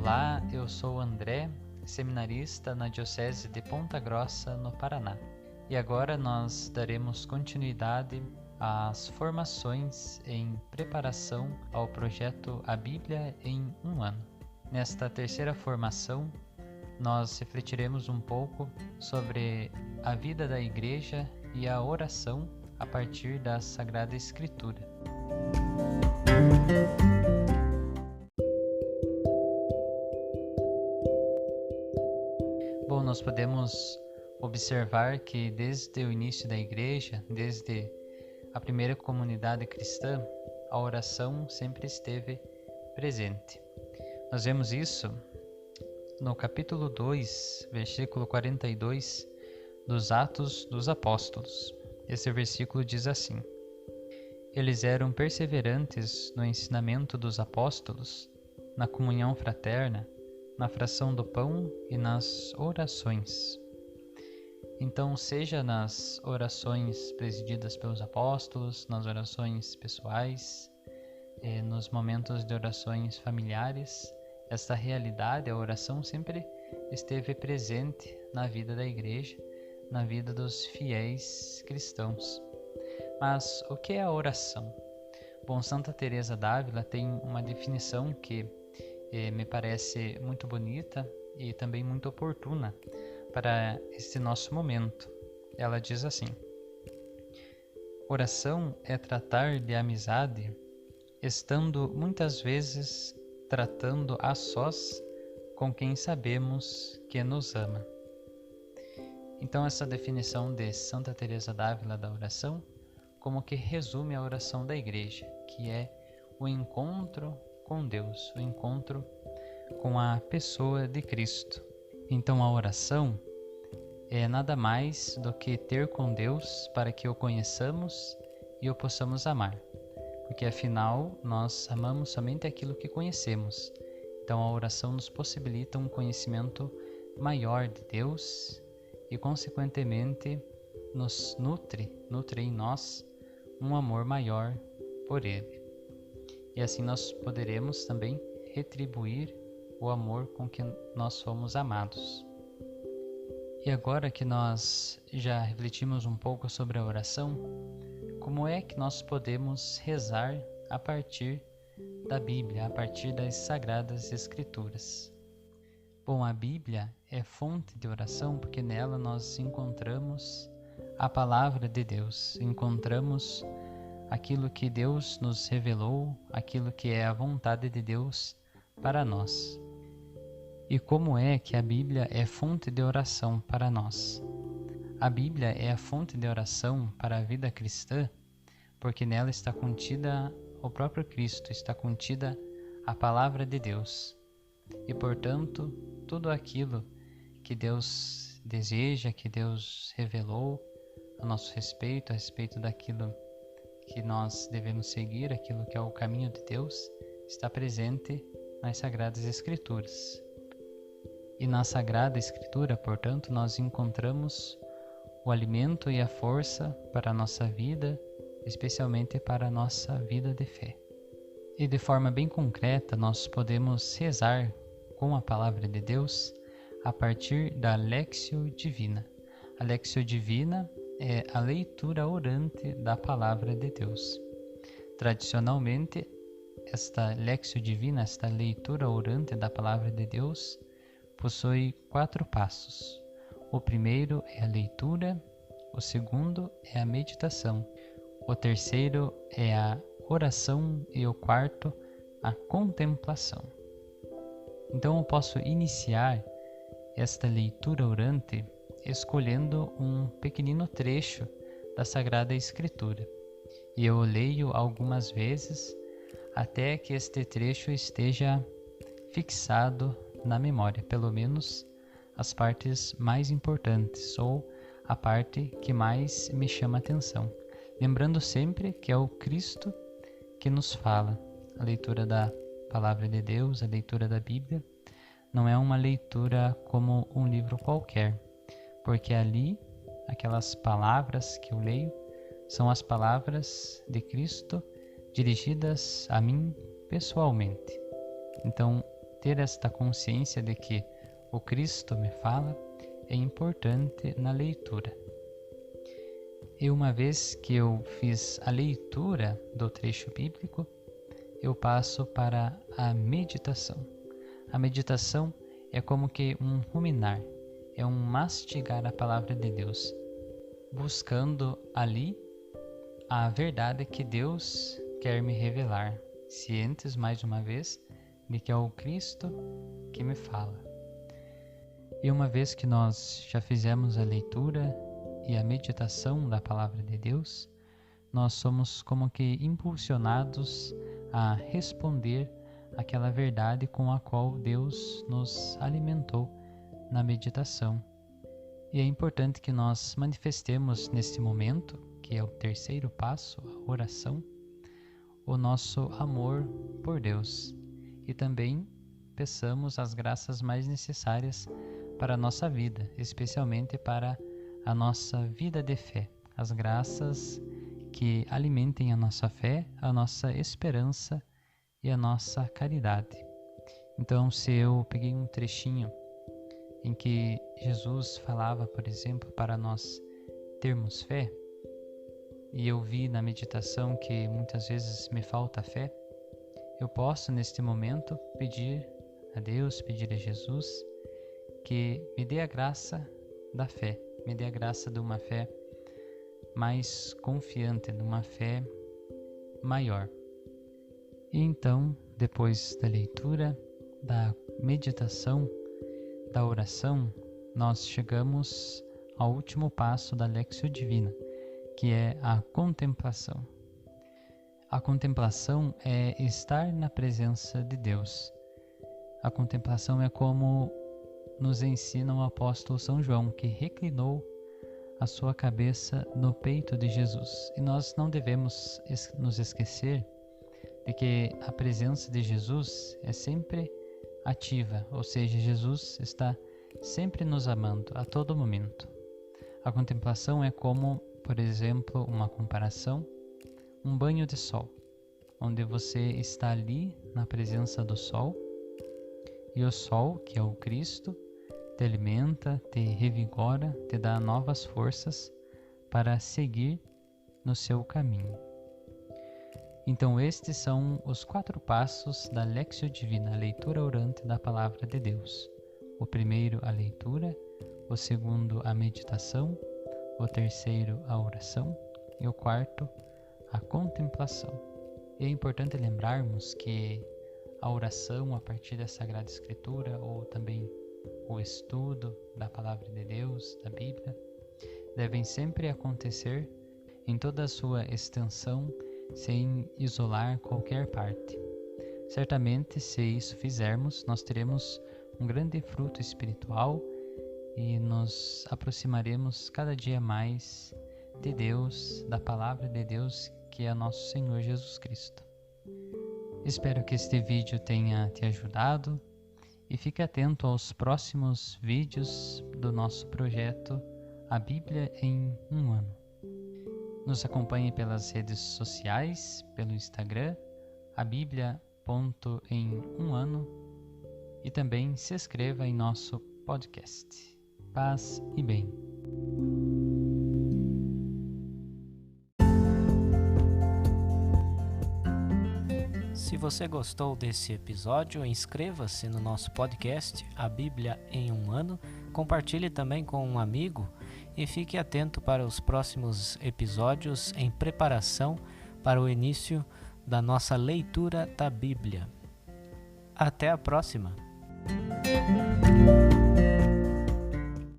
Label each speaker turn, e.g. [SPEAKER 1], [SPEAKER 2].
[SPEAKER 1] Olá, eu sou o André, seminarista na Diocese de Ponta Grossa, no Paraná. E agora nós daremos continuidade às formações em preparação ao projeto A Bíblia em um Ano. Nesta terceira formação, nós refletiremos um pouco sobre a vida da Igreja e a oração a partir da Sagrada Escritura. Bom, nós podemos observar que desde o início da Igreja, desde a primeira comunidade cristã, a oração sempre esteve presente. Nós vemos isso no capítulo 2, versículo 42 dos Atos dos Apóstolos. Esse versículo diz assim: Eles eram perseverantes no ensinamento dos apóstolos, na comunhão fraterna, na fração do pão e nas orações. Então, seja nas orações presididas pelos apóstolos, nas orações pessoais, nos momentos de orações familiares, essa realidade, a oração, sempre esteve presente na vida da Igreja, na vida dos fiéis cristãos. Mas o que é a oração? Bom, Santa Teresa d'Ávila tem uma definição que me parece muito bonita e também muito oportuna para este nosso momento. Ela diz assim: oração é tratar de amizade, estando muitas vezes tratando a sós com quem sabemos que nos ama. Então, essa definição de Santa Teresa d'Ávila da oração como que resume a oração da Igreja, que é o encontro com Deus, o encontro com a pessoa de Cristo. Então, a oração é nada mais do que ter com Deus para que o conheçamos e o possamos amar, porque afinal nós amamos somente aquilo que conhecemos. Então, a oração nos possibilita um conhecimento maior de Deus e, consequentemente, nos nutre em nós um amor maior por Ele. E assim nós poderemos também retribuir o amor com que nós somos amados. E agora que nós já refletimos um pouco sobre a oração, como é que nós podemos rezar a partir da Bíblia, a partir das Sagradas Escrituras? Bom, a Bíblia é fonte de oração porque nela nós encontramos a Palavra de Deus, encontramos aquilo que Deus nos revelou, aquilo que é a vontade de Deus para nós. E como é que a Bíblia é fonte de oração para nós? A Bíblia é a fonte de oração para a vida cristã, porque nela está contida o próprio Cristo, está contida a Palavra de Deus. E, portanto, tudo aquilo que Deus deseja, que Deus revelou a nosso respeito, a respeito daquilo que nós devemos seguir, aquilo que é o caminho de Deus, está presente nas Sagradas Escrituras. E na Sagrada Escritura, portanto, nós encontramos o alimento e a força para a nossa vida, especialmente para a nossa vida de fé. E de forma bem concreta, nós podemos rezar com a Palavra de Deus a partir da Lectio Divina. A Lectio Divina é a leitura orante da Palavra de Deus. Tradicionalmente, esta Lectio Divina, esta leitura orante da Palavra de Deus, possui 4 passos. O primeiro é a leitura, o segundo é a meditação, o terceiro é a oração e o quarto, a contemplação. Então eu posso iniciar esta leitura orante escolhendo um pequenino trecho da Sagrada Escritura. E eu leio algumas vezes até que este trecho esteja fixado na memória, pelo menos as partes mais importantes ou a parte que mais me chama a atenção. Lembrando sempre que é o Cristo que nos fala. A leitura da Palavra de Deus, a leitura da Bíblia, não é uma leitura como um livro qualquer, porque ali, aquelas palavras que eu leio, são as palavras de Cristo dirigidas a mim pessoalmente. Então, ter esta consciência de que o Cristo me fala é importante na leitura. E uma vez que eu fiz a leitura do trecho bíblico, eu passo para a meditação. A meditação é como que um ruminar, é um mastigar a palavra de Deus, buscando ali a verdade que Deus quer me revelar, cientes, mais uma vez, de que é o Cristo que me fala. E uma vez que nós já fizemos a leitura e a meditação da palavra de Deus, nós somos como que impulsionados a responder aquela verdade com a qual Deus nos alimentou na meditação. E é importante que nós manifestemos neste momento, que é o terceiro passo, a oração, o nosso amor por Deus e também peçamos as graças mais necessárias para a nossa vida, especialmente para a nossa vida de fé, as graças que alimentem a nossa fé, a nossa esperança e a nossa caridade. Então, se eu peguei um trechinho em que Jesus falava, por exemplo, para nós termos fé, e eu vi na meditação que muitas vezes me falta fé, eu posso neste momento pedir a Deus, pedir a Jesus que me dê a graça da fé, me dê a graça de uma fé mais confiante, de uma fé maior. E então, depois da leitura, da meditação, da oração, nós chegamos ao último passo da Lectio Divina, que é a contemplação. A contemplação é estar na presença de Deus. A contemplação é como nos ensina o apóstolo São João, que reclinou a sua cabeça no peito de Jesus. E nós não devemos nos esquecer de que a presença de Jesus é sempre ativa, ou seja, Jesus está sempre nos amando a todo momento. A contemplação é como, por exemplo, uma comparação, um banho de sol, onde você está ali na presença do sol, e o sol, que é o Cristo, te alimenta, te revigora, te dá novas forças para seguir no seu caminho. Então estes são os 4 passos da Lectio Divina, a leitura orante da Palavra de Deus. O primeiro, a leitura, o segundo, a meditação, o terceiro, a oração e o quarto, a contemplação. E é importante lembrarmos que a oração a partir da Sagrada Escritura ou também o estudo da Palavra de Deus, da Bíblia, devem sempre acontecer em toda a sua extensão, sem isolar qualquer parte. Certamente, se isso fizermos, nós teremos um grande fruto espiritual e nos aproximaremos cada dia mais de Deus, da Palavra de Deus, que é nosso Senhor Jesus Cristo. Espero que este vídeo tenha te ajudado e fique atento aos próximos vídeos do nosso projeto A Bíblia em um Ano. Nos acompanhe pelas redes sociais, pelo Instagram, abiblia.em1ano, e também se inscreva em nosso podcast. Paz e bem.
[SPEAKER 2] Se você gostou desse episódio, inscreva-se no nosso podcast A Bíblia em um Ano, compartilhe também com um amigo e fique atento para os próximos episódios em preparação para o início da nossa leitura da Bíblia. Até a próxima!